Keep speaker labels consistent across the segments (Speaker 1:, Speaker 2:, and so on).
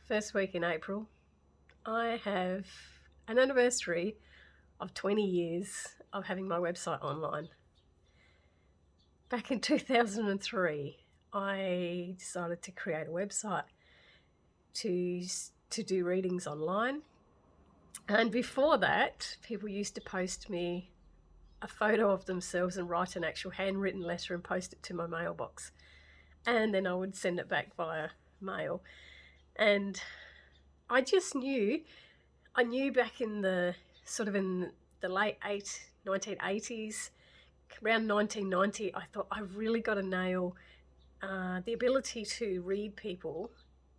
Speaker 1: first week in April, I have an anniversary of 20 years of having my website online. Back in 2003, I decided to create a website to do readings online. And before that, people used to post me a photo of themselves and write an actual handwritten letter and post it to my mailbox. And then I would send it back via mail. And I knew back in the late 1980s, around 1990, I thought I've really got to nail the ability to read people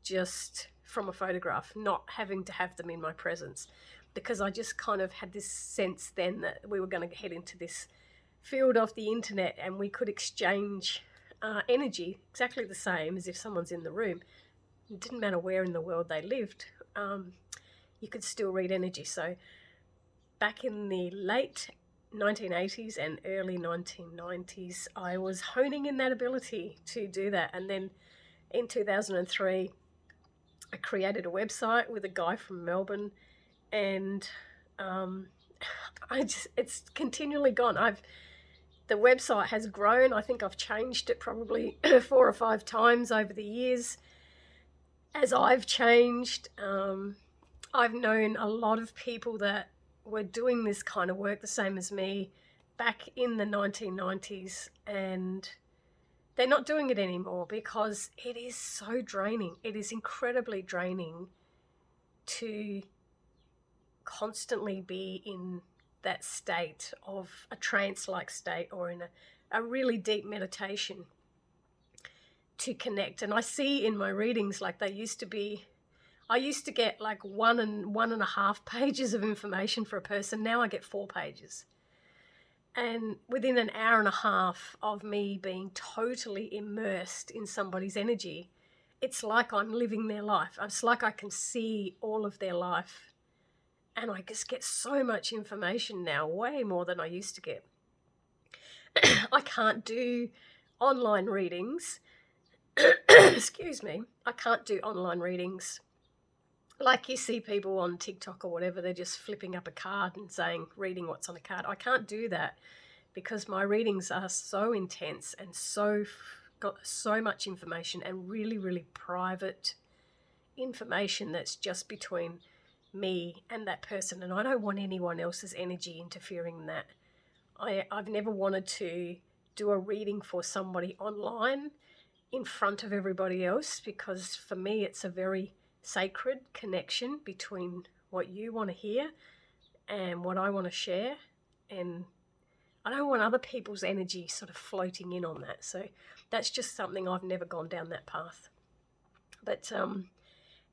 Speaker 1: just from a photograph, not having to have them in my presence, because I just kind of had this sense then that we were going to head into this field of the internet and we could exchange energy exactly the same as if someone's in the room. It didn't matter where in the world they lived. You could still read energy. So back in the late 1980s and early 1990s, I was honing in that ability to do that. And then in 2003, I created a website with a guy from Melbourne, and it's continually gone. The website has grown. I think I've changed it probably 4 or 5 times over the years. As I've changed, I've known a lot of people that were doing this kind of work the same as me back in the 1990s, and they're not doing it anymore because it is so draining. It is incredibly draining to constantly be in that state of a trance-like state or in a really deep meditation to connect. And I see in my readings, like I used to get like 1.5 pages of information for a person. Now I get 4 pages. And within an hour and a half of me being totally immersed in somebody's energy, it's like I'm living their life. It's like I can see all of their life. And I just get so much information now, way more than I used to get. I can't do online readings. Excuse me. I can't do online readings like you see people on TikTok or whatever. They're just flipping up a card and reading what's on a card. I can't do that because my readings are so intense and got so much information and really, really private information that's just between me and that person, and I don't want anyone else's energy interfering in that. I've never wanted to do a reading for somebody online in front of everybody else, because for me it's a very sacred connection between what you want to hear and what I want to share, and I don't want other people's energy sort of floating in on that. So that's just something I've never gone down that path. But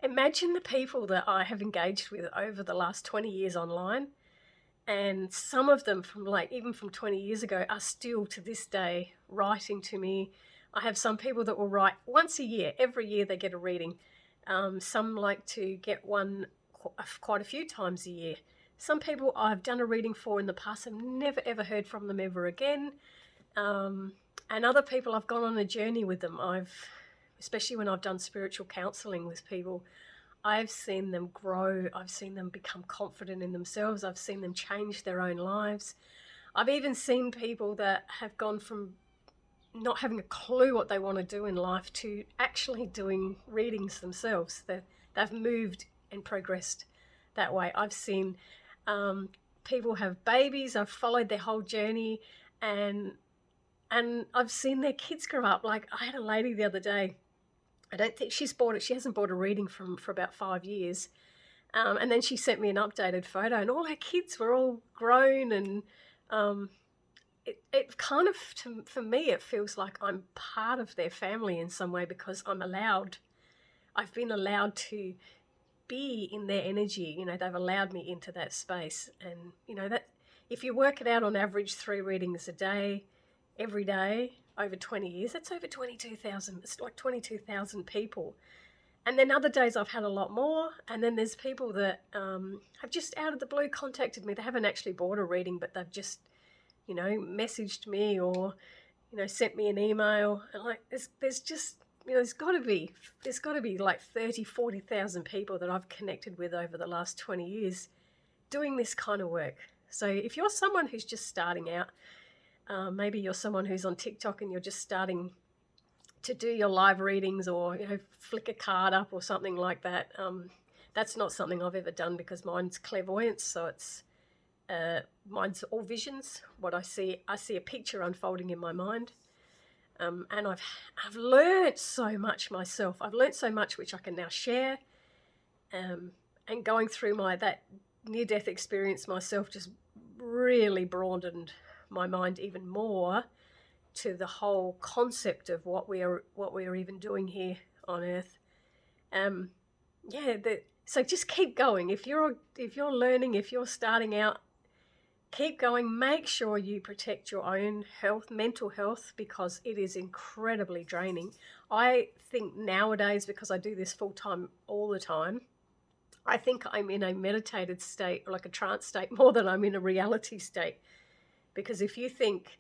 Speaker 1: imagine the people that I have engaged with over the last 20 years online, and some of them even from 20 years ago are still to this day writing to me. I have some people that will write once a year. Every year they get a reading. Some like to get one quite a few times a year. Some people I've done a reading for in the past and never ever heard from them ever again. And other people I've gone on a journey with them. Especially when I've done spiritual counselling with people, I've seen them grow. I've seen them become confident in themselves. I've seen them change their own lives. I've even seen people that have gone from not having a clue what they want to do in life to actually doing readings themselves. They've moved and progressed that way. I've seen people have babies. I've followed their whole journey, and I've seen their kids grow up. Like, I had a lady the other day, I don't think she hasn't bought a reading for about 5 years. And then she sent me an updated photo, and all her kids were all grown, and it kind of, for me, it feels like I'm part of their family in some way, because I've been allowed to be in their energy. They've allowed me into that space. And, that if you work it out, on average 3 readings a day, every day, over 20 years, that's over 22,000. It's like 22,000 people. And then other days I've had a lot more. And then there's people that have just out of the blue contacted me. They haven't actually bought a reading, but they've just, messaged me or, sent me an email. And there's just there's got to be like 40,000 people that I've connected with over the last 20 years doing this kind of work. So if you're someone who's just starting out, maybe you're someone who's on TikTok and you're just starting to do your live readings, or flick a card up or something like that. That's not something I've ever done because mine's clairvoyance, so it's mine's all visions. What I see a picture unfolding in my mind, and I've learnt so much myself. I've learnt so much which I can now share, and going through that near-death experience myself just really broadened my mind even more to the whole concept of what we are even doing here on Earth. So just keep going. If you're learning, if you're starting out, keep going. Make sure you protect your own health, mental health, because it is incredibly draining. I think nowadays, because I do this full time all the time, I think I'm in a meditated state, like a trance state, more than I'm in a reality state. Because if you think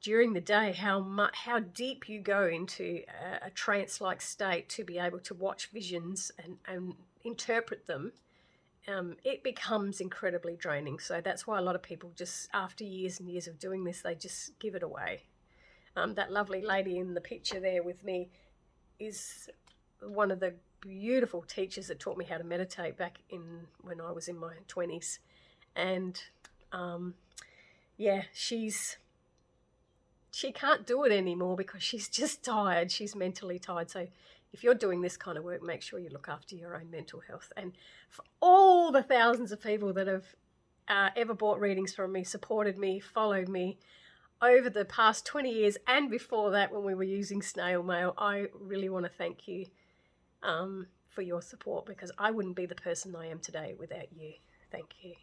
Speaker 1: during the day how deep you go into a trance-like state to be able to watch visions and interpret them, it becomes incredibly draining. So that's why a lot of people just, after years and years of doing this, they just give it away. That lovely lady in the picture there with me is one of the beautiful teachers that taught me how to meditate back when I was in my 20s. And she can't do it anymore because she's just tired. She's mentally tired. So if you're doing this kind of work, make sure you look after your own mental health. And for all the thousands of people that have ever bought readings from me, supported me, followed me over the past 20 years and before that when we were using snail mail, I really want to thank you for your support, because I wouldn't be the person I am today without you. Thank you.